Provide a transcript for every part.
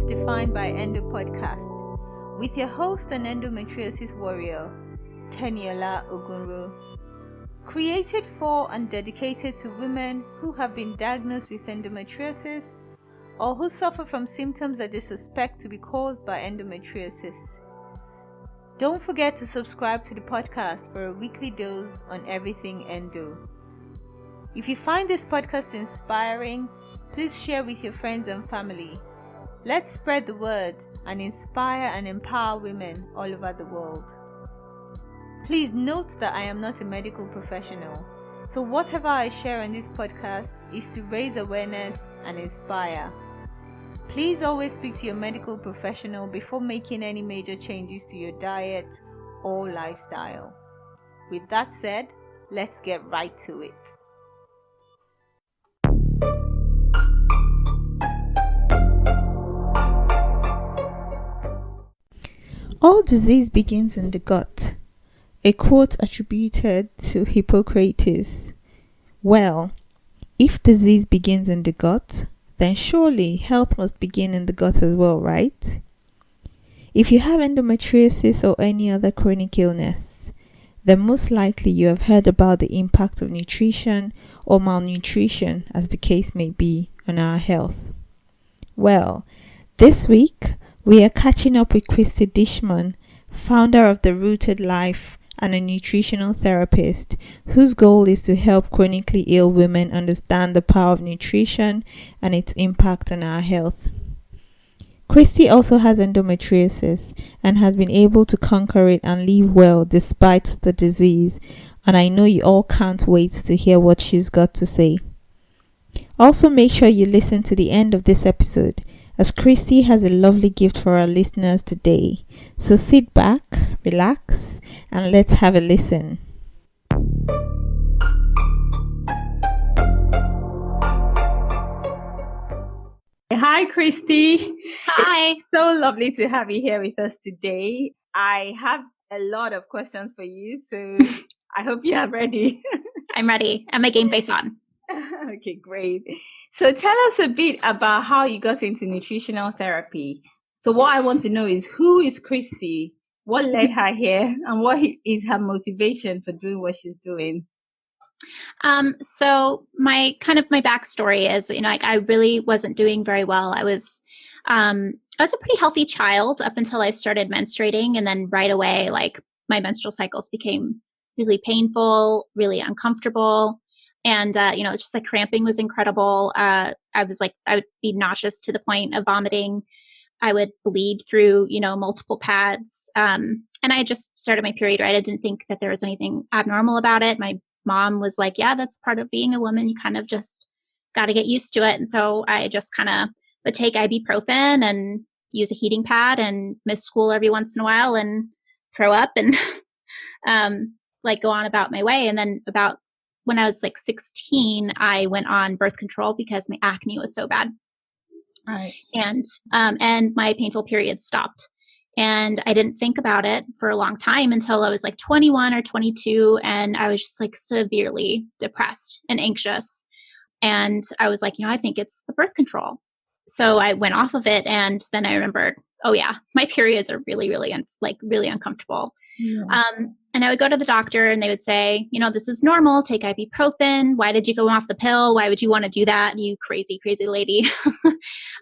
Once Defined by Endo podcast with your host and endometriosis warrior, Teniola Ogunro. Created for and dedicated to women who have been diagnosed with endometriosis or who suffer from symptoms that they suspect to be caused by endometriosis. Don't forget to subscribe to the podcast for a weekly dose on everything endo. If you find this podcast inspiring, please share with your friends and family. Let's spread the word and inspire and empower women all over the world. Please note that I am not a medical professional, so whatever I share on this podcast is to raise awareness and inspire. Please always speak to your medical professional before making any major changes to your diet or lifestyle. With that said, let's get right to it. All disease begins in the gut, a quote attributed to Hippocrates. Well, if disease begins in the gut, then surely health must begin in the gut as well, right? If you have endometriosis or any other chronic illness, then most likely you have heard about the impact of nutrition or malnutrition, as the case may be, on our health. Well, this week, we are catching up with Kristy Dishmon, founder of The Rooted Life and a nutritional therapist, whose goal is to help chronically ill women understand the power of nutrition and its impact on our health. Kristy also has endometriosis and has been able to conquer it and live well despite the disease, and I know you all can't wait to hear what she's got to say. Also, make sure you listen to the end of this episode, as Kristy has a lovely gift for our listeners today. So sit back, relax, and let's have a listen. Hi, Kristy. Hi. It's so lovely to have you here with us today. I have a lot of questions for you, so I hope you are ready. I'm ready. And my game face on. Okay, great. So tell us a bit about how you got into nutritional therapy. So what I want to know is, who is Kristy? What led her here? And what is her motivation for doing what she's doing? So my backstory is, I really wasn't doing very well. I was a pretty healthy child up until I started menstruating. And then right away, my menstrual cycles became really painful, really uncomfortable. And, it's just cramping was incredible. I would be nauseous to the point of vomiting. I would bleed through, multiple pads. And I just started my period, right? I didn't think that there was anything abnormal about it. My mom was like, yeah, that's part of being a woman. You kind of just got to get used to it. And so I just kind of would take ibuprofen and use a heating pad and miss school every once in a while and throw up and, go on about my way. And then when I was 16, I went on birth control because my acne was so bad. Right. And my painful periods stopped. And I didn't think about it for a long time until I was 21 or 22. And I was just severely depressed and anxious. And I was I think it's the birth control. So I went off of it. And then I remembered, oh yeah, my periods are really, really, really uncomfortable. Yeah. And I would go to the doctor and they would say, this is normal. Take ibuprofen. Why did you go off the pill? Why would you want to do that? You crazy, crazy lady.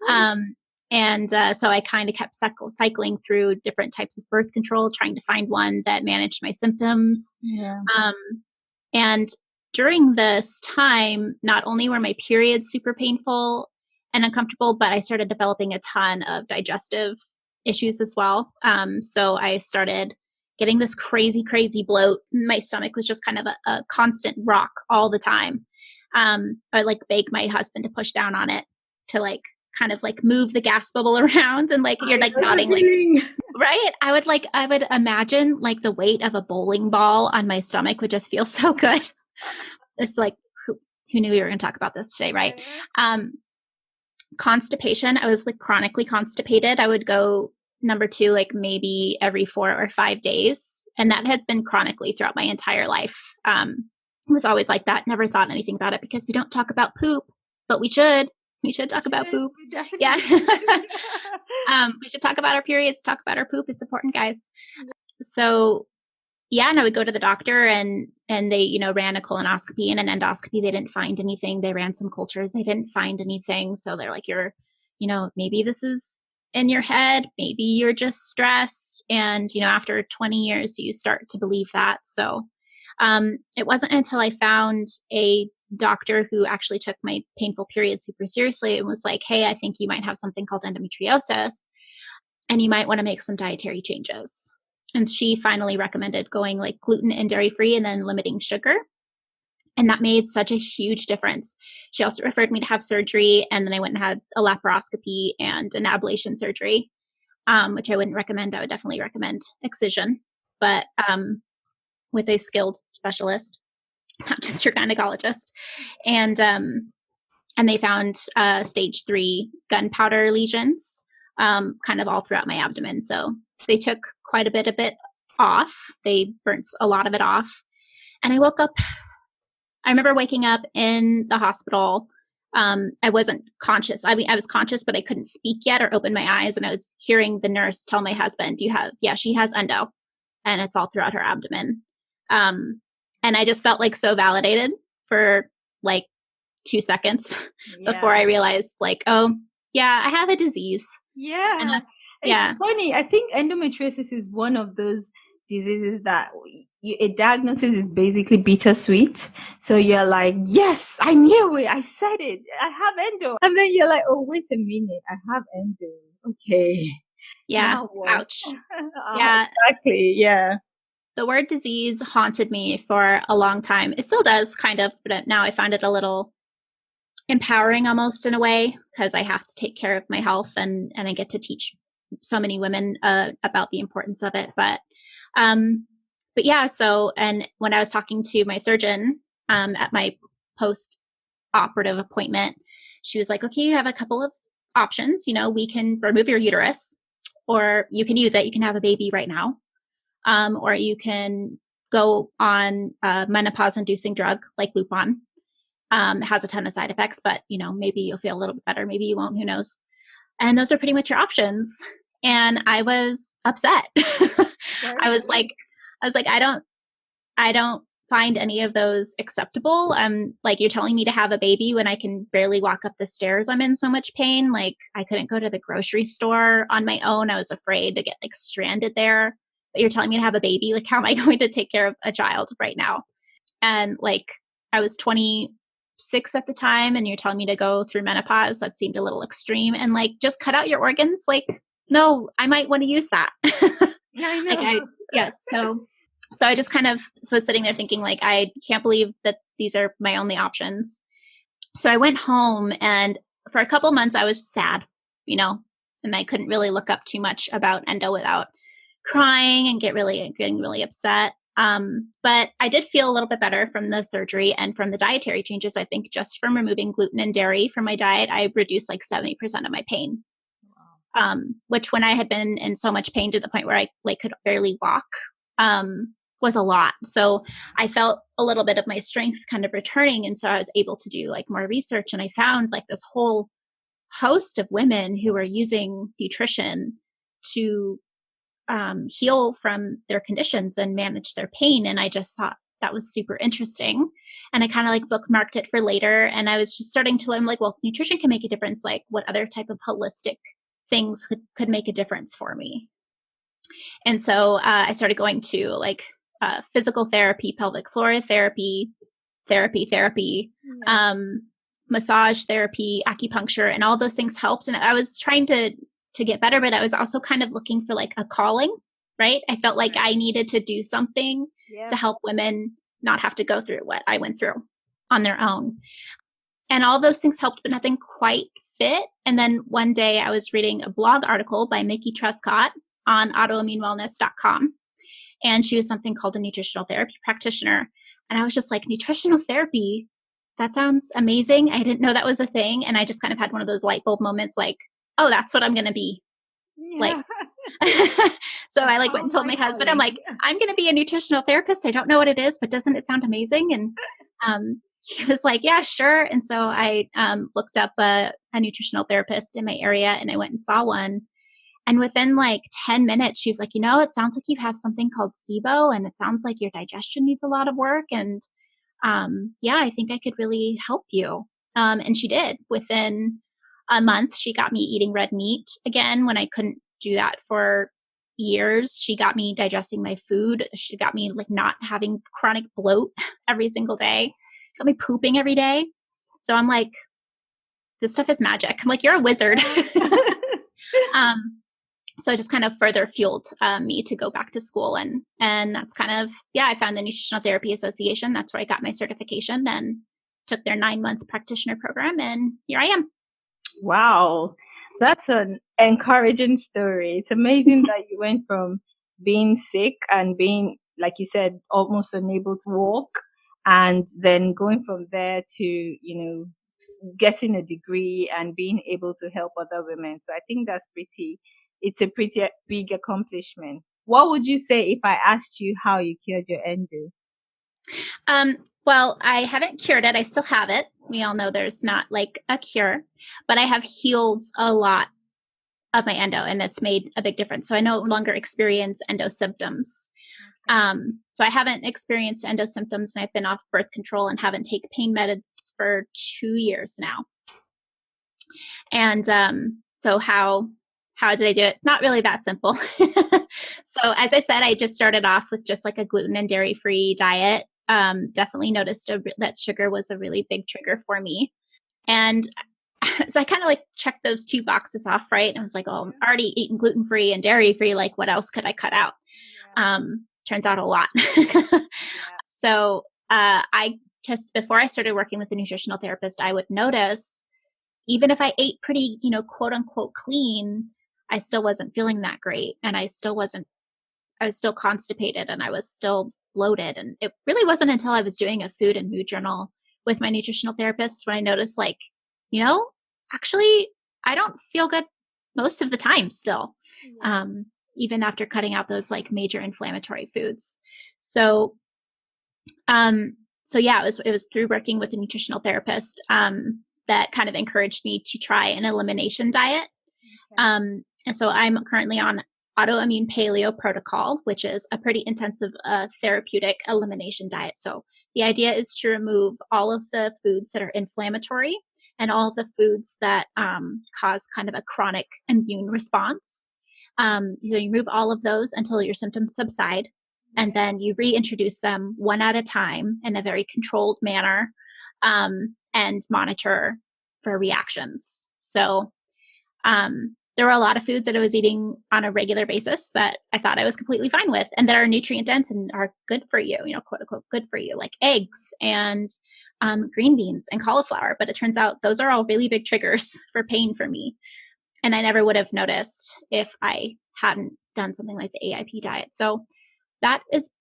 So I kind of kept cycling through different types of birth control, trying to find one that managed my symptoms. Yeah. And during this time, not only were my periods super painful and uncomfortable, but I started developing a ton of digestive issues as well. So I started getting this crazy, crazy bloat. My stomach was just kind of a constant rock all the time. I beg my husband to push down on it to move the gas bubble around, and you're nodding, right? I would imagine the weight of a bowling ball on my stomach would just feel so good. It's who knew we were going to talk about this today, right? Constipation. I was chronically constipated. I would go number 2, maybe every 4 or 5 days. And that had been chronically throughout my entire life. It was always like that. Never thought anything about it because we don't talk about poop, but we should. We should talk about poop. Yeah. We should talk about our periods, talk about our poop. It's important, guys. So yeah, and I would go to the doctor and they, you know, ran a colonoscopy and an endoscopy. They didn't find anything. They ran some cultures. They didn't find anything. So they're like, you're, you know, maybe this is in your head. Maybe you're just stressed. And, you know, after 20 years, you start to believe that. So it wasn't until I found a doctor who actually took my painful period super seriously and was like, hey, I think you might have something called endometriosis and you might want to make some dietary changes. And she finally recommended going like gluten and dairy free and then limiting sugar. And that made such a huge difference. She also referred me to have surgery. And then I went and had a laparoscopy and an ablation surgery, which I wouldn't recommend. I would definitely recommend excision, but with a skilled specialist, not just your gynecologist. And they found stage 3 gunpowder lesions kind of all throughout my abdomen. So they took quite a bit of it off. They burnt a lot of it off. And I woke up, I remember waking up in the hospital. I wasn't conscious. I mean, I was conscious, but I couldn't speak yet or open my eyes. And I was hearing the nurse tell my husband, she has endo and it's all throughout her abdomen. And I just felt like so validated for like 2 seconds before I realized like, oh yeah, I have a disease. Yeah. It's funny. I think endometriosis is one of those diseases that a diagnosis is basically bittersweet. So you're like, yes, I knew it. I said it. I have endo. And then you're like, oh, wait a minute. I have endo. Okay. Yeah. Ouch. Yeah. Exactly. Yeah. The word disease haunted me for a long time. It still does kind of, but now I find it a little empowering almost in a way because I have to take care of my health and I get to teach so many women about the importance of it. But yeah, so, and when I was talking to my surgeon at my post-operative appointment, she was like, okay, you have a couple of options. You know, we can remove your uterus or you can use it. You can have a baby right now. Or you can go on a menopause-inducing drug like Lupron. It has a ton of side effects, but, you know, maybe you'll feel a little bit better. Maybe you won't. Who knows? And those are pretty much your options. And I was upset. I was like, I don't find any of those acceptable. Like, you're telling me to have a baby when I can barely walk up the stairs. I'm in so much pain. Like, I couldn't go to the grocery store on my own. I was afraid to get like stranded there. But you're telling me to have a baby. Like, how am I going to take care of a child right now? And like, I was 26 at the time, and you're telling me to go through menopause. That seemed a little extreme. And like, just cut out your organs. Like, no, I might want to use that. Yeah, I know. So I just kind of was sitting there thinking, like, I can't believe that these are my only options. So I went home, and for a couple months I was sad, you know, and I couldn't really look up too much about endo without crying and getting really upset. But I did feel a little bit better from the surgery and from the dietary changes. I think just from removing gluten and dairy from my diet, I reduced like 70% of my pain. Which when I had been in so much pain to the point where I like could barely walk, was a lot. So I felt a little bit of my strength kind of returning. And so I was able to do like more research, and I found like this whole host of women who are using nutrition to heal from their conditions and manage their pain. And I just thought that was super interesting. And I kind of like bookmarked it for later. And I was just starting to learn like, well, nutrition can make a difference. Like, what other type of holistic things could make a difference for me? And so I started going to like physical therapy, pelvic floor therapy, massage therapy, acupuncture, and all those things helped. And I was trying to get better, but I was also kind of looking for like a calling, right? I felt like I needed to do something to help women not have to go through what I went through on their own. And all those things helped, but nothing quite fit. And then one day I was reading a blog article by Mickey Trescott on autoimmunewellness.com. And she was something called a nutritional therapy practitioner. And I was just like, nutritional therapy, that sounds amazing. I didn't know that was a thing. And I just kind of had one of those light bulb moments like, oh, that's what I'm going to be. Yeah. Like, so I like went and told my husband, I'm like, I'm going to be a nutritional therapist. I don't know what it is, but doesn't it sound amazing? And he was like, yeah, sure. And so I looked up a nutritional therapist in my area, and I went and saw one. And within like 10 minutes, she was like, it sounds like you have something called SIBO, and it sounds like your digestion needs a lot of work. And I think I could really help you. And she did. Within a month, she got me eating red meat again when I couldn't do that for years. She got me digesting my food. She got me like not having chronic bloat every single day. She got me pooping every day. So I'm like, this stuff is magic. I'm like, you're a wizard. So it just kind of further fueled me to go back to school. And that's kind of, I found the Nutritional Therapy Association. That's where I got my certification and took their 9-month practitioner program. And here I am. Wow. That's an encouraging story. It's amazing that you went from being sick and being, like you said, almost unable to walk, and then going from there to, getting a degree and being able to help other women. So I think it's a pretty big accomplishment. What would you say if I asked you how you cured your endo? Well, I haven't cured it. I still have it. We all know there's not like a cure, but I have healed a lot of my endo, and that's made a big difference. So I no longer experience endo symptoms. So I haven't experienced endo symptoms, and I've been off birth control and haven't taken pain meds for 2 years now. And so how did I do it? Not really that simple. So as I said, I just started off with just like a gluten and dairy-free diet. Definitely noticed that sugar was a really big trigger for me. And so I kind of like checked those 2 boxes off, right? And I was like, oh, I'm already eating gluten-free and dairy-free. Like, what else could I cut out? Turns out a lot. So I just, before I started working with a nutritional therapist, I would notice, even if I ate pretty, quote unquote clean, I still wasn't feeling that great. And I was still constipated, and I was still bloated. And it really wasn't until I was doing a food and mood journal with my nutritional therapist when I noticed, like, actually, I don't feel good most of the time still, even after cutting out those like major inflammatory foods. So, it was through working with a nutritional therapist that kind of encouraged me to try an elimination diet. And so I'm currently on autoimmune paleo protocol, which is a pretty intensive therapeutic elimination diet. So the idea is to remove all of the foods that are inflammatory and all of the foods that cause kind of a chronic immune response. So you remove all of those until your symptoms subside, and then you reintroduce them one at a time in a very controlled manner, and monitor for reactions. So there were a lot of foods that I was eating on a regular basis that I thought I was completely fine with, and that are nutrient dense and are good for you, quote unquote, good for you, like eggs and green beans and cauliflower. But it turns out those are all really big triggers for pain for me. And I never would have noticed if I hadn't done something like the AIP diet. So that is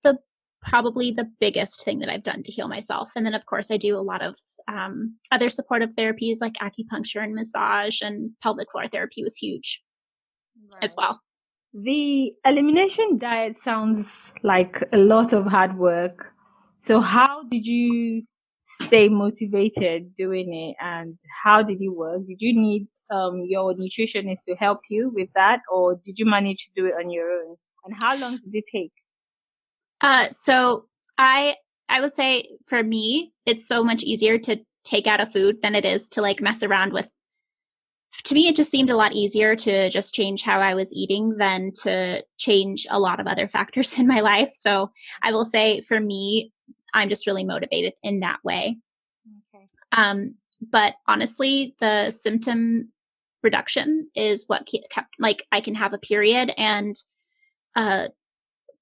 probably the biggest thing that I've done to heal myself. And then, of course, I do a lot of other supportive therapies like acupuncture and massage, and pelvic floor therapy was huge as well. The elimination diet sounds like a lot of hard work. So how did you stay motivated doing it, and how did it work? Did you need your nutritionist to help you with that, or did you manage to do it on your own? And how long did it take? So I would say for me, it's so much easier to take out a food than it is to like mess around with. To me, it just seemed a lot easier to just change how I was eating than to change a lot of other factors in my life. So I will say for me, I'm just really motivated in that way. Okay. But honestly, the symptom reduction is what kept, like, I can have a period and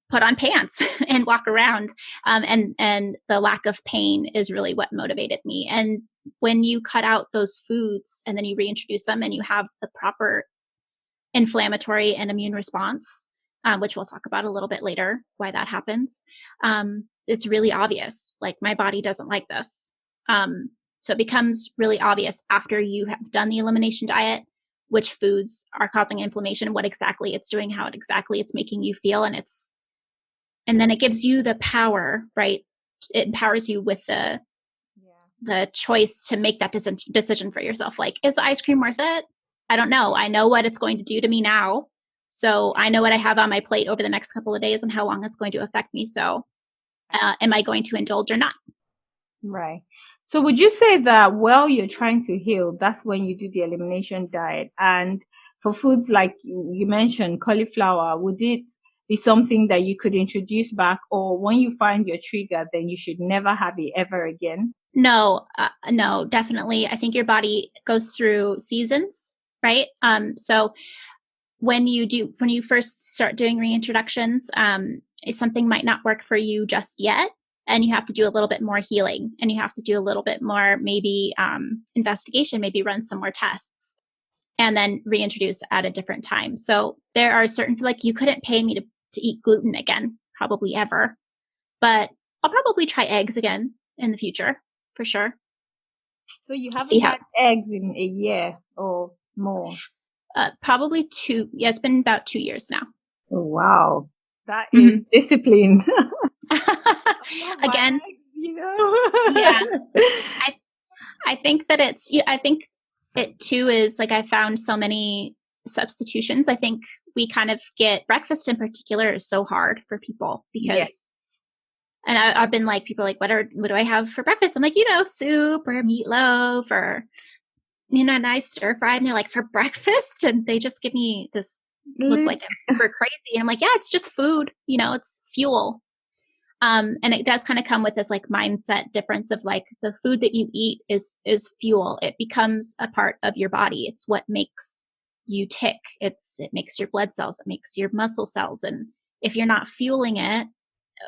put on pants and walk around. And the lack of pain is really what motivated me. And when you cut out those foods and then you reintroduce them and you have the proper inflammatory and immune response, which we'll talk about a little bit later, why that happens, it's really obvious. Like, my body doesn't like this. So it becomes really obvious after you have done the elimination diet, which foods are causing inflammation, what exactly it's doing, how exactly it's making you feel. And then it gives you the power, right? It empowers you with the choice to make that decision for yourself. Like, is the ice cream worth it? I don't know. I know what it's going to do to me now. So I know what I have on my plate over the next couple of days and how long it's going to affect me. So am I going to indulge or not? Right. So would you say that while you're trying to heal, that's when you do the elimination diet? And for foods like you mentioned, cauliflower, would it be something that you could introduce back, or when you find your trigger, then you should never have it ever again? No, definitely. I think your body goes through seasons, right? So when you first start doing reintroductions, something might not work for you just yet. And you have to do a little bit more healing, and you have to do a little bit more, maybe investigation, maybe run some more tests, and then reintroduce at a different time. So there are certain, like, you couldn't pay me to eat gluten again, probably ever, but I'll probably try eggs again in the future for sure. So you haven't had eggs in a year or more? Probably 2. Yeah, it's been about 2 years now. Oh, wow. That is discipline. Again, eggs, you know? Yeah. I think that I think it too is like, I found so many substitutions. I think we kind of get, breakfast in particular is so hard for people because, and I've been like, people are like, what do I have for breakfast? I'm like, soup or meatloaf or, a nice stir fry. And they're like, for breakfast? And they just give me this look like I'm super crazy. And I'm like, yeah, it's just food, it's fuel. And it does kind of come with this like mindset difference of like, the food that you eat is fuel. It becomes a part of your body. It's what makes you tick. It makes your blood cells, it makes your muscle cells. And if you're not fueling it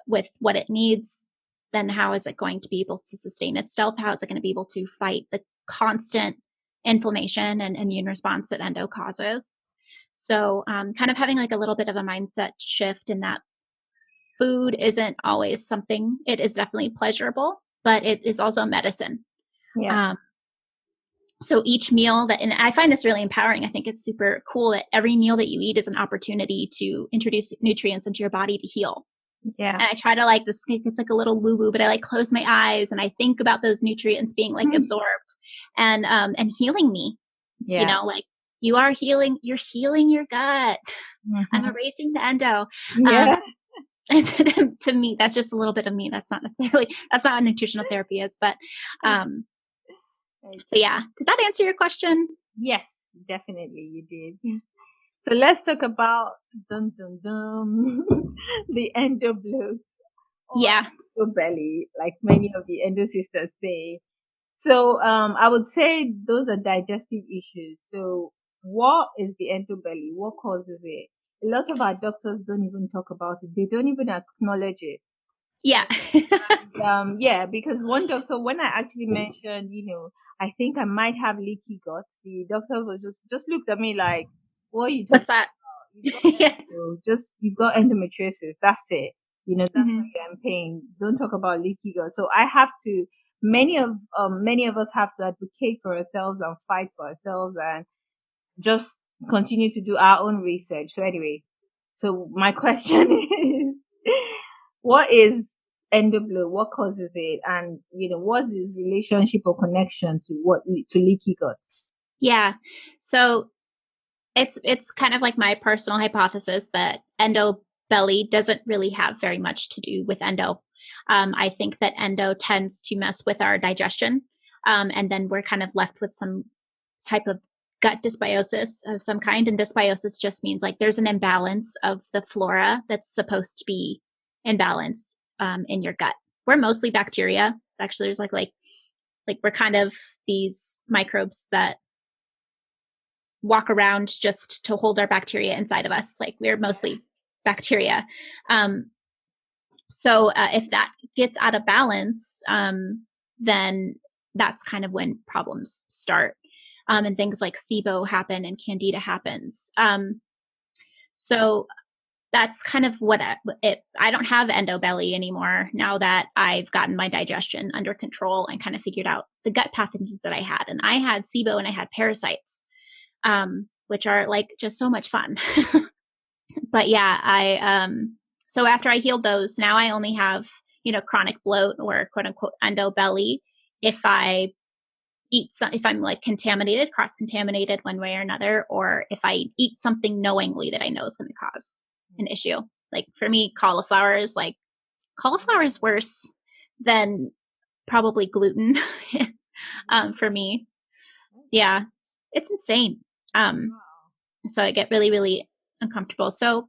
with what it needs, then how is it going to be able to sustain itself? How is it going to be able to fight the constant inflammation and immune response that endo causes? So kind of having like a little bit of a mindset shift in that food isn't always something, it is definitely pleasurable, but it is also medicine. Yeah. So each meal and I find this really empowering. I think it's super cool that every meal that you eat is an opportunity to introduce nutrients into your body to heal. Yeah. And I try to like this, it's like a little woo woo, but I like close my eyes and I think about those nutrients being like absorbed and healing me. Yeah. Like you're healing your gut. I'm erasing the endo. Yeah. And to me, that's just a little bit of me. That's not what nutritional therapy is, but yeah. Did that answer your question? Yes, definitely you did. So let's talk about the endo bloat. Yeah. Endo belly, like many of the endo sisters say. So I would say those are digestive issues. So what is the endo belly? What causes it? A lot of our doctors don't even talk about it. They don't even acknowledge it. Yeah. And, because one doctor, when I actually mentioned, I think I might have leaky gut, the doctor was just looked at me like, what are you talking What's that? About? You've got endometriosis. That's it. That's why you're in pain. Don't talk about leaky gut. So I have to, many of us have to advocate for ourselves and fight for ourselves and just continue to do our own research. So anyway, so my question is, what is endo bloat? What causes it? And, what's its relationship or connection to leaky gut? Yeah. So it's kind of like my personal hypothesis that endo belly doesn't really have very much to do with endo. I think that endo tends to mess with our digestion. And then we're kind of left with some type of gut dysbiosis of some kind. And dysbiosis just means like there's an imbalance of the flora that's supposed to be in balance in your gut. We're mostly bacteria. Actually, there's like we're kind of these microbes that walk around just to hold our bacteria inside of us. Like we're mostly bacteria. So if that gets out of balance, then that's kind of when problems start. And things like SIBO happen and Candida happens. So that's kind of what I don't have endo belly anymore now that I've gotten my digestion under control and kind of figured out the gut pathogens that I had. And I had SIBO and I had parasites, which are like just so much fun. But yeah, so after I healed those, now I only have, chronic bloat or quote unquote endo belly if I if I'm like contaminated, cross-contaminated one way or another, or if I eat something knowingly that I know is going to cause an issue. Like for me, cauliflower is worse than probably gluten for me. Yeah, it's insane. So I get really, really uncomfortable. So,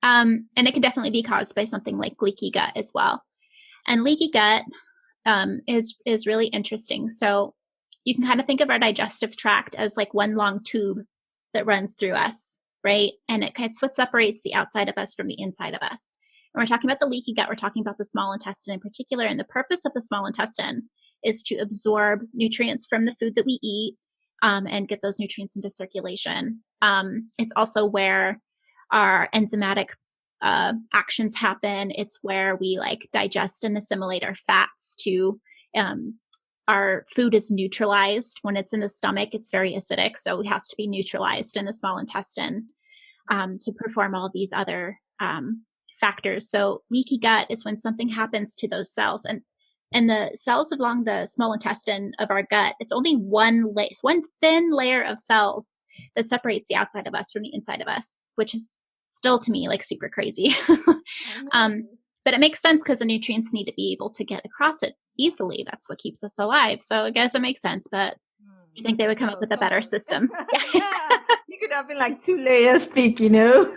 and it can definitely be caused by something like leaky gut as well. And leaky gut is really interesting. So you can kind of think of our digestive tract as like one long tube that runs through us, right? And it's what separates the outside of us from the inside of us. When we're talking about the leaky gut, we're talking about the small intestine in particular. And the purpose of the small intestine is to absorb nutrients from the food that we eat and get those nutrients into circulation. It's also where our enzymatic actions happen. It's where we like digest and assimilate our fats to our food is neutralized when it's in the stomach. It's very acidic, so it has to be neutralized in the small intestine to perform all these other factors. So leaky gut is when something happens to those cells, and the cells along the small intestine of our gut, it's only one thin layer of cells that separates the outside of us from the inside of us, which is still to me like super crazy. But it makes sense because the nutrients need to be able to get across it easily. That's what keeps us alive. So I guess it makes sense, but you think they would come up with a better system. Yeah. You could have been like 2 layers thick, you know?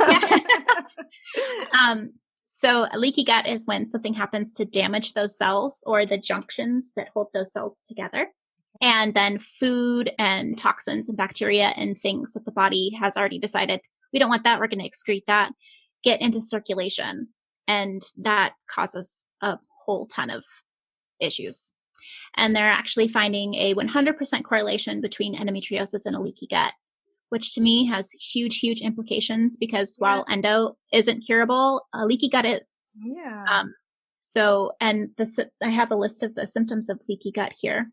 So a leaky gut is when something happens to damage those cells or the junctions that hold those cells together. And then food and toxins and bacteria and things that the body has already decided, we don't want that, we're going to excrete that, get into circulation. And that causes a whole ton of issues. And they're actually finding a 100% correlation between endometriosis and a leaky gut, which to me has huge, huge implications because while endo isn't curable, a leaky gut is. Yeah. I have a list of the symptoms of leaky gut here.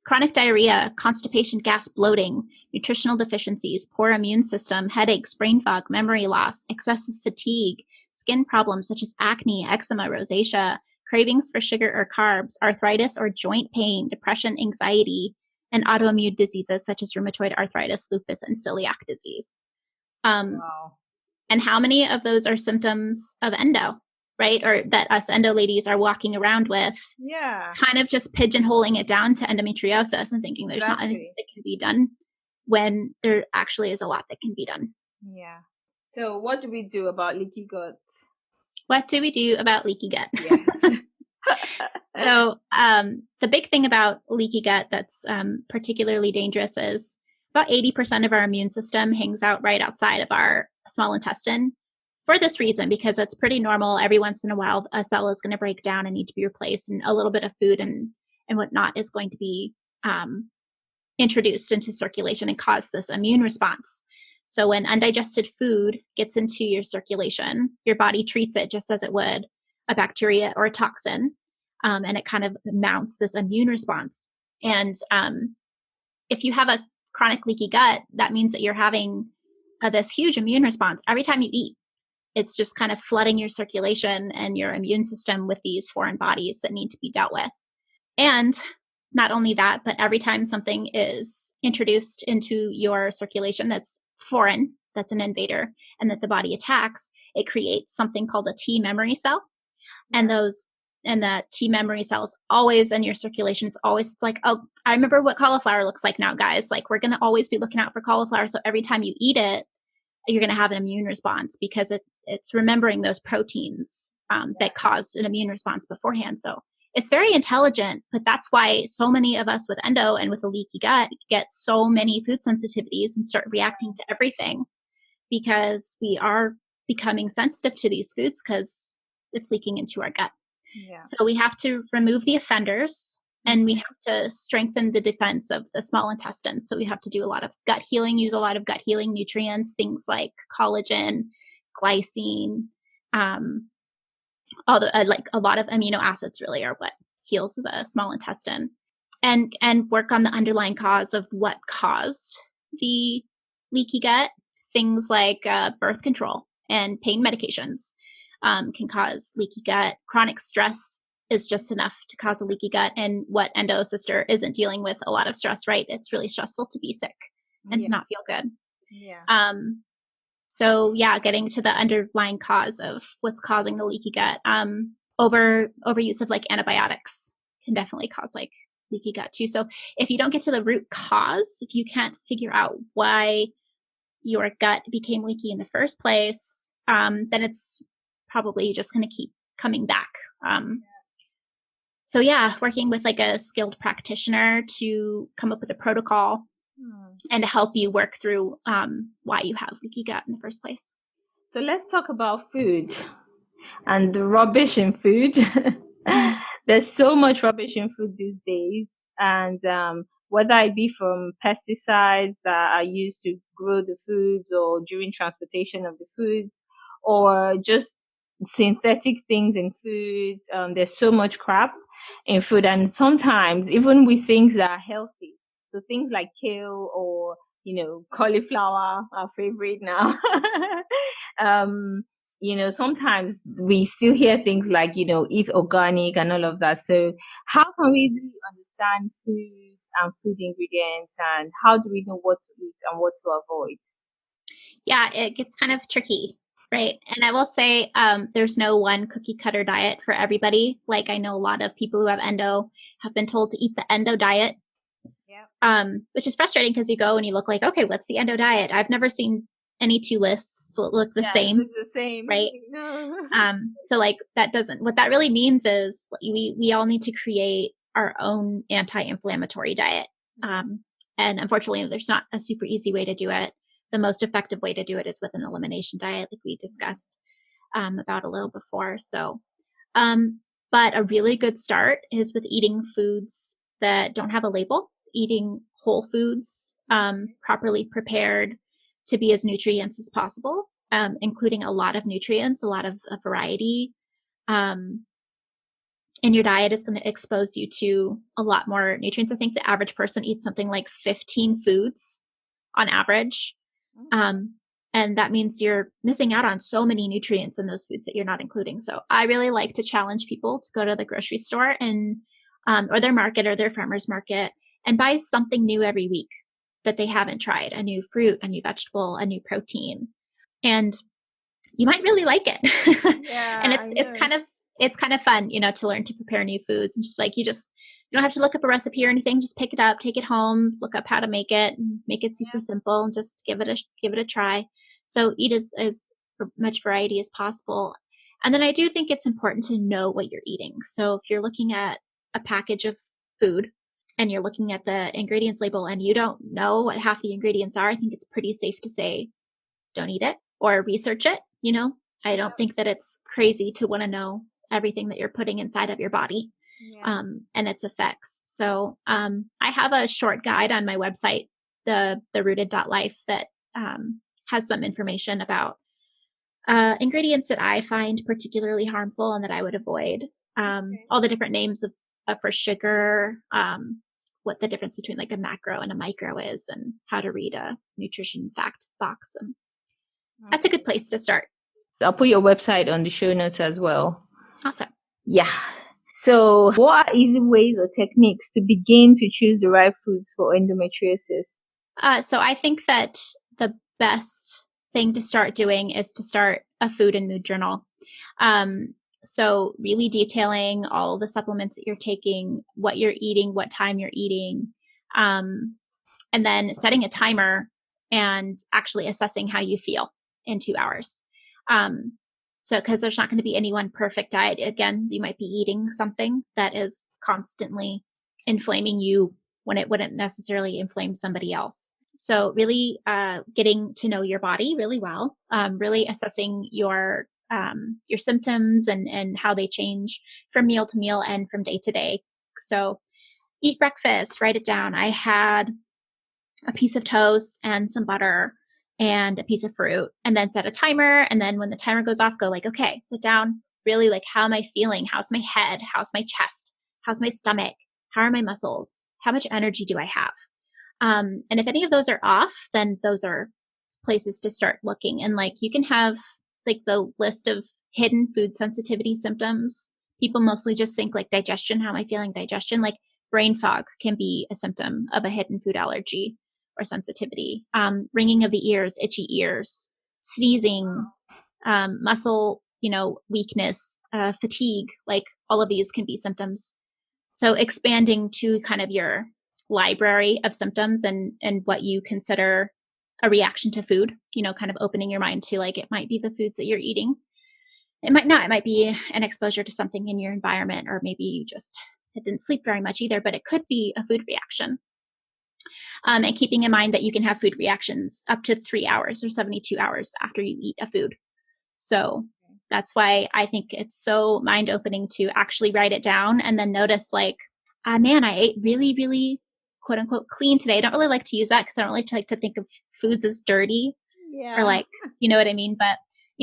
Chronic diarrhea, constipation, gas, bloating, nutritional deficiencies, poor immune system, headaches, brain fog, memory loss, excessive fatigue, skin problems such as acne, eczema, rosacea, cravings for sugar or carbs, arthritis or joint pain, depression, anxiety, and autoimmune diseases such as rheumatoid arthritis, lupus, and celiac disease. Wow. And how many of those are symptoms of endo, right? Or that us endo ladies are walking around with, kind of just pigeonholing it down to endometriosis and thinking there's not anything that can be done when there actually is a lot that can be done. Yeah. So what do we do about leaky gut? What do we do about leaky gut? Yeah. So the big thing about leaky gut that's particularly dangerous is about 80% of our immune system hangs out right outside of our small intestine for this reason, because it's pretty normal. Every once in a while, a cell is going to break down and need to be replaced, and a little bit of food and whatnot is going to be introduced into circulation and cause this immune response. So when undigested food gets into your circulation, your body treats it just as it would a bacteria or a toxin, and it kind of mounts this immune response. And if you have a chronic leaky gut, that means that you're having this huge immune response every time you eat. It's just kind of flooding your circulation and your immune system with these foreign bodies that need to be dealt with. And not only that, but every time something is introduced into your circulation that's foreign, that's an invader, and that the body attacks, it creates something called a T memory cell. And the T memory cells always in your circulation, it's like, oh, I remember what cauliflower looks like now, guys. Like, we're going to always be looking out for cauliflower. So every time you eat it, you're going to have an immune response because it's remembering those proteins that caused an immune response beforehand. So it's very intelligent, but that's why so many of us with endo and with a leaky gut get so many food sensitivities and start reacting to everything, because we are becoming sensitive to these foods because it's leaking into our gut. Yeah. So we have to remove the offenders, and we have to strengthen the defense of the small intestine. So we have to do a lot of gut healing, use a lot of gut healing nutrients, things like collagen, glycine, like a lot of amino acids really are what heals the small intestine, and work on the underlying cause of what caused the leaky gut. Things like birth control and pain medications can cause leaky gut. Chronic stress is just enough to cause a leaky gut. And what Endo sister isn't dealing with a lot of stress, right? It's really stressful to be sick and to not feel good. Yeah. So yeah, getting to the underlying cause of what's causing the leaky gut. Overuse of like antibiotics can definitely cause like leaky gut too. So if you don't get to the root cause, if you can't figure out why your gut became leaky in the first place, then it's probably just going to keep coming back. So yeah, working with like a skilled practitioner to come up with a protocol and to help you work through why you have leaky gut in the first place. So let's talk about food and the rubbish in food. There's so much rubbish in food these days, and whether it be from pesticides that are used to grow the foods or during transportation of the foods, or just synthetic things in foods. There's so much crap in food, and sometimes even with things that are healthy. So things like kale or, cauliflower, our favorite now. Sometimes we still hear things like, eat organic and all of that. So how can we really understand food and food ingredients, and how do we know what to eat and what to avoid? Yeah, it gets kind of tricky, right? And I will say there's no one cookie cutter diet for everybody. Like I know a lot of people who have endo have been told to eat the endo diet, which is frustrating because you go and you look like, okay, what's the endo diet? I've never seen any two lists look the same. Look the same, right? No. So like that doesn't, what that really means is we all need to create our own anti-inflammatory diet. And unfortunately, there's not a super easy way to do it. The most effective way to do it is with an elimination diet, like we discussed about a little before. So, but a really good start is with eating foods that don't have a label, eating whole foods, properly prepared to be as nutrients as possible, including a lot of nutrients, a lot of variety. And your diet is going to expose you to a lot more nutrients. I think the average person eats something like 15 foods on average. And that means you're missing out on so many nutrients in those foods that you're not including. So I really like to challenge people to go to the grocery store and, or their market or their farmer's market and buy something new every week that they haven't tried, a new fruit, a new vegetable, a new protein. And you might really like it. Yeah, and it's kind of fun, to learn to prepare new foods and just like, you don't have to look up a recipe or anything. Just pick it up, take it home, look up how to make it, and make it super simple, and just give it a try. So eat as much variety as possible. And then I do think it's important to know what you're eating. So if you're looking at a package of food and you're looking at the ingredients label and you don't know what half the ingredients are, I think it's pretty safe to say, don't eat it or research it. I don't think that it's crazy to want to know everything that you're putting inside of your body, and its effects. So, I have a short guide on my website, the rooted.life, that, has some information about, ingredients that I find particularly harmful and that I would avoid. All the different names for sugar, what the difference between like a macro and a micro is, and how to read a nutrition fact box. And that's a good place to start. I'll put your website on the show notes as well. Awesome. Yeah. So what are easy ways or techniques to begin to choose the right foods for endometriosis? So I think that the best thing to start doing is to start a food and mood journal. So really detailing all the supplements that you're taking, what you're eating, what time you're eating, and then setting a timer and actually assessing how you feel in 2 hours. So, because there's not going to be any one perfect diet. Again, you might be eating something that is constantly inflaming you when it wouldn't necessarily inflame somebody else. So really getting to know your body really well, really assessing your symptoms and how they change from meal to meal and from day to day. So eat breakfast, write it down. I had a piece of toast and some butter and a piece of fruit, and then set a timer. And then when the timer goes off, go like, okay, sit down, really like, how am I feeling? How's my head? How's my chest? How's my stomach? How are my muscles? How much energy do I have? And if any of those are off, then those are places to start looking. And like, you can have like the list of hidden food sensitivity symptoms. people mostly just think like digestion. How am I feeling digestion? Like brain fog can be a symptom of a hidden food allergy or sensitivity. Ringing of the ears, itchy ears, sneezing, muscle, weakness, fatigue, like all of these can be symptoms. So expanding to kind of your library of symptoms and what you consider a reaction to food, kind of opening your mind to like, it might be the foods that you're eating. It might not. It might be an exposure to something in your environment, or maybe you just didn't sleep very much either, but it could be a food reaction. And keeping in mind that you can have food reactions up to 3 hours or 72 hours after you eat a food. So that's why I think it's so mind-opening to actually write it down and then notice like, man, I ate really, really quote unquote clean today. I don't really like to use that because I don't really like to think of foods as dirty or like, you know what I mean? But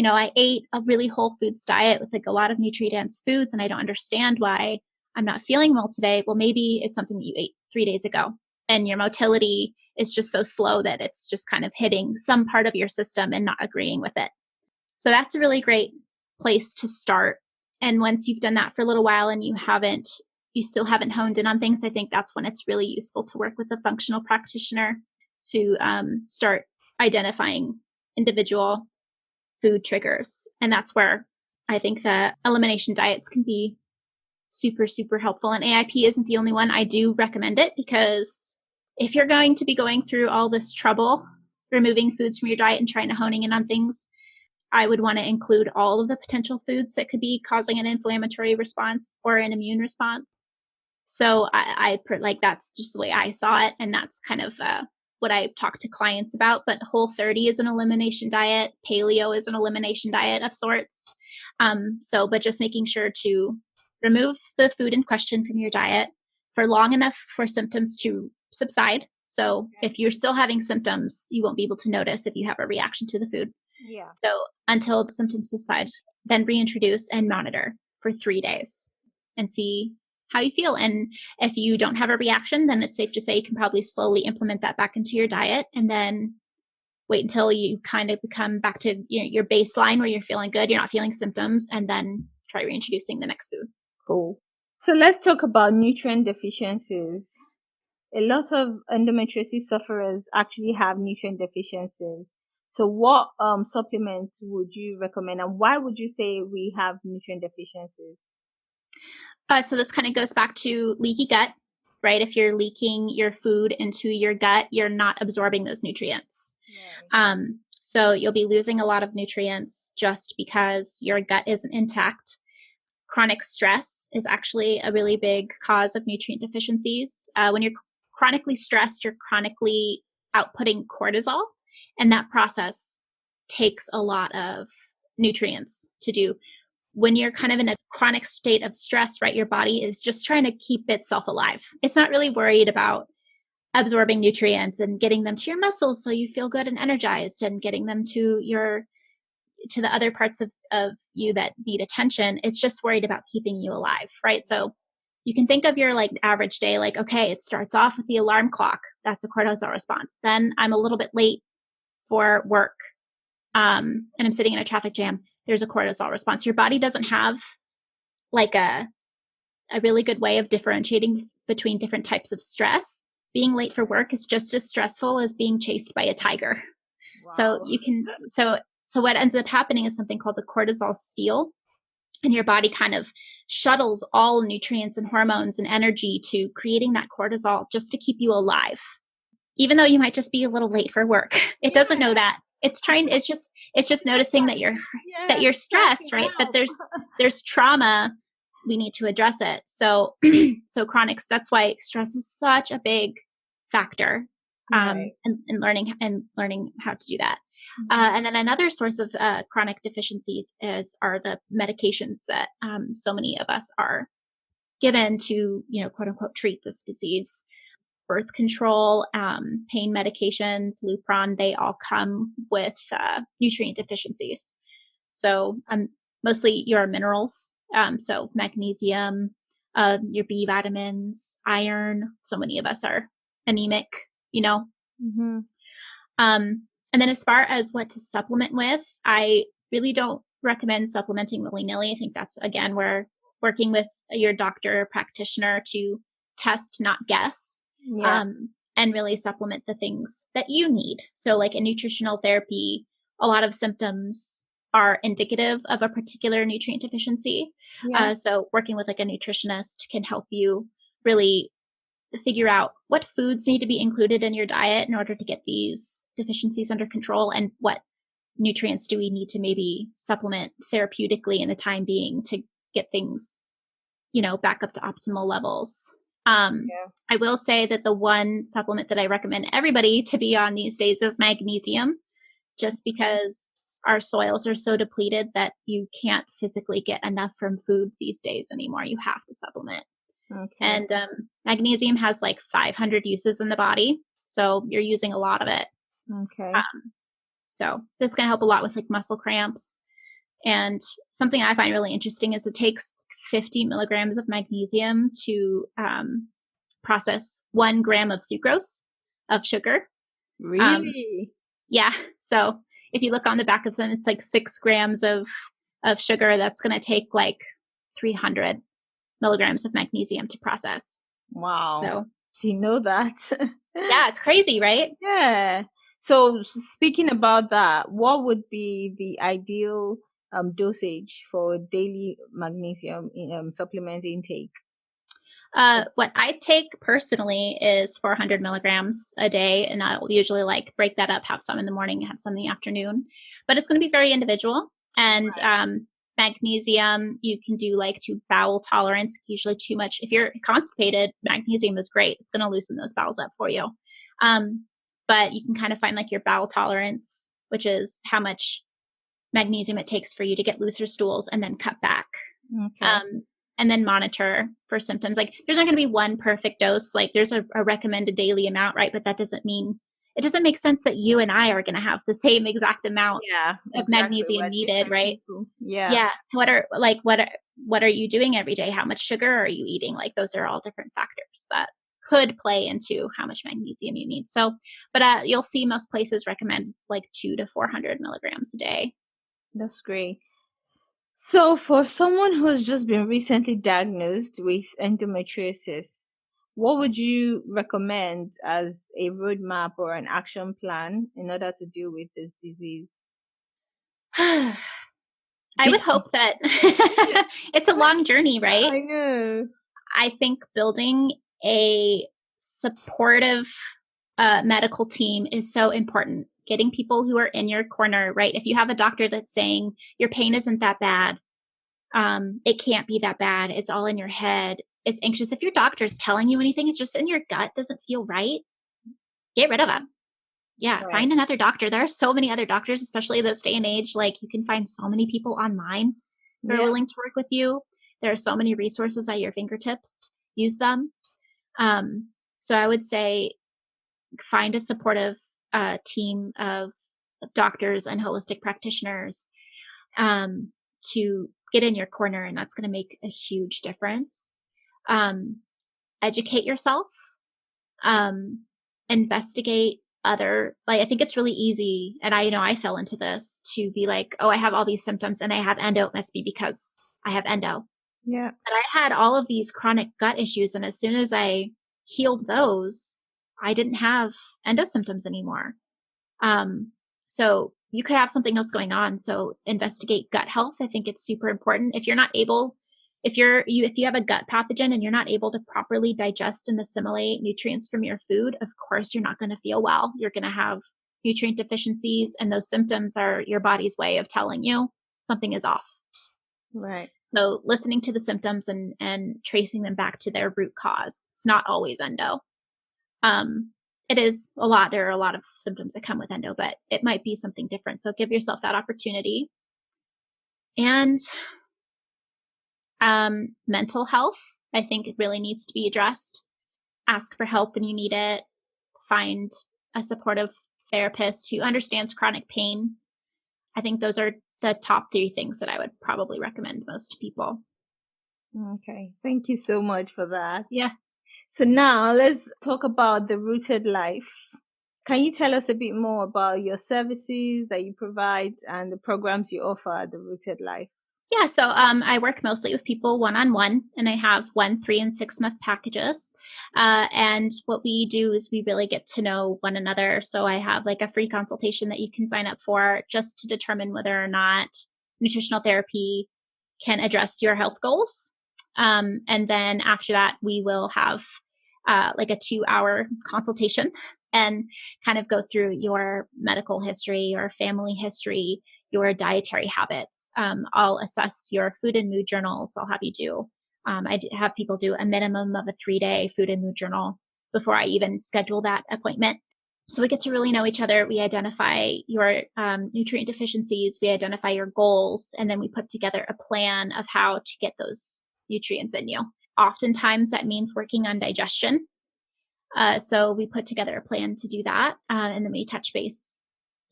I ate a really whole foods diet with like a lot of nutrient-dense foods, and I don't understand why I'm not feeling well today. Well, maybe it's something that you ate 3 days ago, and your motility is just so slow that it's just kind of hitting some part of your system and not agreeing with it. So that's a really great place to start. And once you've done that for a little while and you still haven't honed in on things, I think that's when it's really useful to work with a functional practitioner to start identifying individual food triggers. And that's where I think that elimination diets can be super, super helpful. And AIP isn't the only one. I do recommend it because if you're going to be going through all this trouble removing foods from your diet and trying to honing in on things, I would want to include all of the potential foods that could be causing an inflammatory response or an immune response. So I like, that's just the way I saw it. And that's kind of what I talk to clients about. But Whole30 is an elimination diet. Paleo is an elimination diet of sorts. But just making sure to remove the food in question from your diet for long enough for symptoms to subside. So if you're still having symptoms, you won't be able to notice if you have a reaction to the food. Yeah. So until the symptoms subside, then reintroduce and monitor for 3 days and see how you feel. And if you don't have a reaction, then it's safe to say you can probably slowly implement that back into your diet, and then wait until you kind of become back to your baseline where you're feeling good, you're not feeling symptoms, and then try reintroducing the next food. Cool. So let's talk about nutrient deficiencies. A lot of endometriosis sufferers actually have nutrient deficiencies. So what supplements would you recommend, and why would you say we have nutrient deficiencies? So this kind of goes back to leaky gut, right? If you're leaking your food into your gut, you're not absorbing those nutrients. Right. So you'll be losing a lot of nutrients just because your gut isn't intact. Chronic stress is actually a really big cause of nutrient deficiencies. When you're chronically stressed, you're chronically outputting cortisol, and that process takes a lot of nutrients to do. When you're kind of in a chronic state of stress, right, your body is just trying to keep itself alive. It's not really worried about absorbing nutrients and getting them to your muscles so you feel good and energized, and getting them to the other parts of you that need attention. It's just worried about keeping you alive, right? So you can think of your like average day, like, okay, it starts off with the alarm clock. That's a cortisol response. Then I'm a little bit late for work, and I'm sitting in a traffic jam. There's a cortisol response. Your body doesn't have like a really good way of differentiating between different types of stress. Being late for work is just as stressful as being chased by a tiger. Wow. So what ends up happening is something called the cortisol steal, and your body kind of shuttles all nutrients and hormones and energy to creating that cortisol just to keep you alive. Even though you might just be a little late for work, it doesn't know that. It's just noticing that you're stressed, right? That there's trauma. We need to address it. So chronic, that's why stress is such a big factor, in learning how to do that. And then another source of chronic deficiencies are the medications that so many of us are given to, quote unquote, treat this disease. Birth control, pain medications, Lupron, they all come with nutrient deficiencies. So mostly your minerals, so magnesium, your B vitamins, iron. So many of us are anemic, Mm-hmm. And then as far as what to supplement with, I really don't recommend supplementing willy-nilly. I think that's, again, where working with your doctor or practitioner to test, not guess, and really supplement the things that you need. So like in nutritional therapy, a lot of symptoms are indicative of a particular nutrient deficiency. So working with like a nutritionist can help you really figure out what foods need to be included in your diet in order to get these deficiencies under control, and what nutrients do we need to maybe supplement therapeutically in the time being to get things, back up to optimal levels. I will say that the one supplement that I recommend everybody to be on these days is magnesium, just because our soils are so depleted that you can't physically get enough from food these days anymore. You have to supplement. And magnesium has like 500 uses in the body, so you're using a lot of it. So this can help a lot with like muscle cramps. And something I find really interesting is it takes 50 milligrams of magnesium to process 1 gram of sucrose, of sugar. Really? Yeah. So if you look on the back of them, it's like 6 grams of sugar. That's going to take like 300 milligrams of magnesium to process. Wow. So do you know that? Yeah, it's crazy, right? Yeah. So speaking about that, what would be the ideal dosage for daily magnesium supplement intake? What I take personally is 400 milligrams a day, and I'll usually like break that up, have some in the morning, have some in the afternoon, but it's going to be very individual. And magnesium, you can do like to bowel tolerance, usually too much. If you're constipated, magnesium is great. It's going to loosen those bowels up for you. But you can kind of find like your bowel tolerance, which is how much magnesium it takes for you to get looser stools, and then cut back. And then monitor for symptoms. Like there's not going to be one perfect dose. Like there's a recommended daily amount, right? But that doesn't mean, it doesn't make sense that you and I are going to have the same exact amount of magnesium needed, right? Yeah. What are you doing every day? How much sugar are you eating? Like those are all different factors that could play into how much magnesium you need. So, but you'll see most places recommend like 200 to 400 milligrams a day. That's great. So for someone who has just been recently diagnosed with endometriosis, what would you recommend as a roadmap or an action plan in order to deal with this disease? I would hope that it's a long journey, right? I know. I think building a supportive medical team is so important. Getting people who are in your corner, right? If you have a doctor that's saying your pain isn't that bad, it can't be that bad, it's all in your head, it's anxious. If your doctor's telling you anything, it's just in your gut, doesn't feel right, get rid of them. Find another doctor. There are so many other doctors, especially this day and age. Like you can find so many people online who are willing to work with you. There are so many resources at your fingertips. Use them. So I would say find a supportive team of doctors and holistic practitioners to get in your corner, and that's going to make a huge difference. Educate yourself, investigate other, like I think it's really easy, and I fell into this, to be like, oh, I have all these symptoms and I have endo, it must be because I have endo. But I had all of these chronic gut issues, and as soon as I healed those, I didn't have endo symptoms anymore. So you could have something else going on. So investigate gut health. I think it's super important. If you're not able, if you have a gut pathogen and you're not able to properly digest and assimilate nutrients from your food, of course, you're not going to feel well. You're going to have nutrient deficiencies, and those symptoms are your body's way of telling you something is off. Right. So listening to the symptoms and tracing them back to their root cause. It's not always endo. It is a lot. There are a lot of symptoms that come with endo, but it might be something different. So give yourself that opportunity. And mental health, I think it really needs to be addressed. Ask for help when you need it. Find a supportive therapist who understands chronic pain. I think those are the top 3 things that I would probably recommend most people. Okay. Thank you so much for that. Yeah. So now let's talk about the Rooted Life. Can you tell us a bit more about your services that you provide and the programs you offer at the Rooted Life? Yeah, so I work mostly with people one-on-one, and I have 1, 3, and 6 month packages. And what we do is we really get to know one another. So I have like a free consultation that you can sign up for just to determine whether or not nutritional therapy can address your health goals. And then after that, we will have like a 2-hour consultation and kind of go through your medical history, your family history, your dietary habits. I'll assess your food and mood journals. I'll have you do, have people do a minimum of a 3-day food and mood journal before I even schedule that appointment. So we get to really know each other. We identify your nutrient deficiencies, we identify your goals, and then we put together a plan of how to get those nutrients in you. Oftentimes that means working on digestion. So we put together a plan to do that. And then we touch base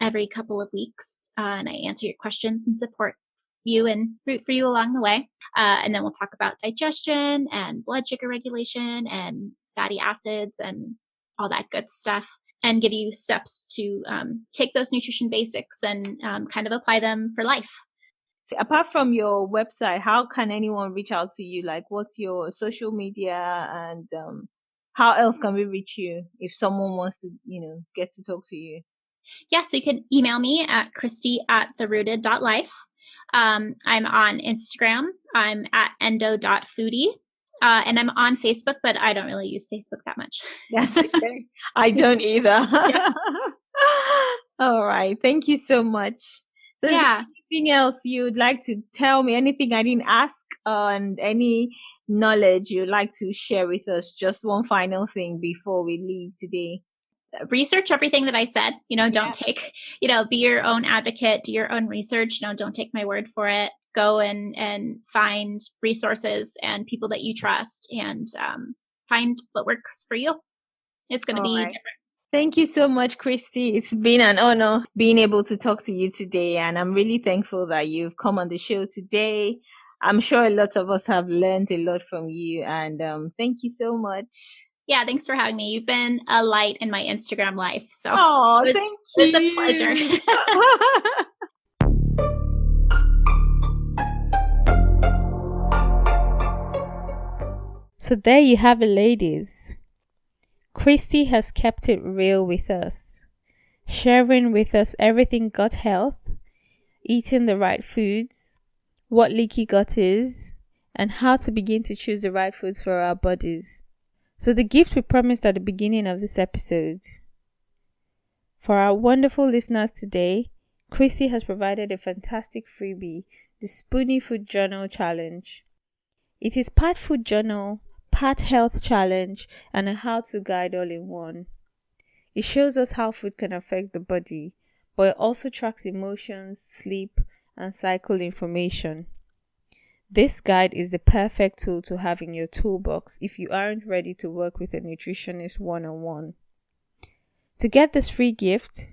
every couple of weeks, and I answer your questions and support you and root for you along the way. And then we'll talk about digestion and blood sugar regulation and fatty acids and all that good stuff, and give you steps to take those nutrition basics and kind of apply them for life. So apart from your website, how can anyone reach out to you? Like, what's your social media, and how else can we reach you if someone wants to, get to talk to you? Yeah, so you can email me at Kristy@therooted.life. I'm on Instagram. I'm at endo.foodie. And I'm on Facebook, but I don't really use Facebook that much. That's okay. I don't either. Yeah. All right. Thank you so much. So is there anything else you'd like to tell me? Anything I didn't ask, and any knowledge you'd like to share with us? Just one final thing before we leave today. Research everything that I said. Don't take, be your own advocate, do your own research. Don't take my word for it. Go and find resources and people that you trust, and find what works for you. It's going to be different. Thank you so much, Kristy. It's been an honor being able to talk to you today, and I'm really thankful that you've come on the show today. I'm sure a lot of us have learned a lot from you, and thank you so much. Yeah, thanks for having me. You've been a light in my Instagram life. So thank you. It was a pleasure. So there you have it, ladies. Kristy has kept it real with us, sharing with us everything gut health, eating the right foods, what leaky gut is, and how to begin to choose the right foods for our bodies. So the gift we promised at the beginning of this episode. For our wonderful listeners today, Kristy has provided a fantastic freebie, the S1E Food Journal Challenge. It is part food journal, part health challenge, and a how-to guide all in one. It shows us how food can affect the body, but it also tracks emotions, sleep, and cycle information. This guide is the perfect tool to have in your toolbox if you aren't ready to work with a nutritionist one-on-one. To get this free gift,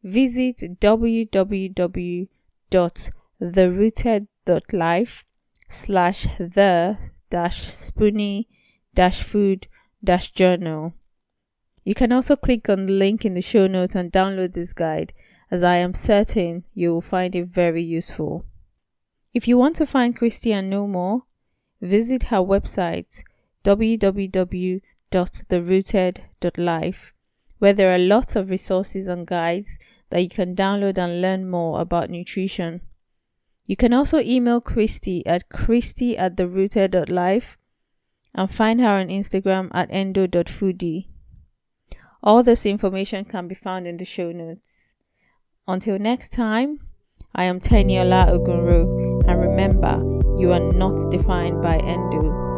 visit www.therooted.life/the-S1E-food-journal. You can also click on the link in the show notes and download this guide, as I am certain you will find it very useful. If you want to find Kristy and know more, visit her website www.therooted.life, where there are lots of resources and guides that you can download and learn more about nutrition. You can also email Kristy at kristy@therooted.life and find her on Instagram at endo.foodie. All this information can be found in the show notes. Until next time, I am Teniola Ogunro, and remember, you are not defined by Endo.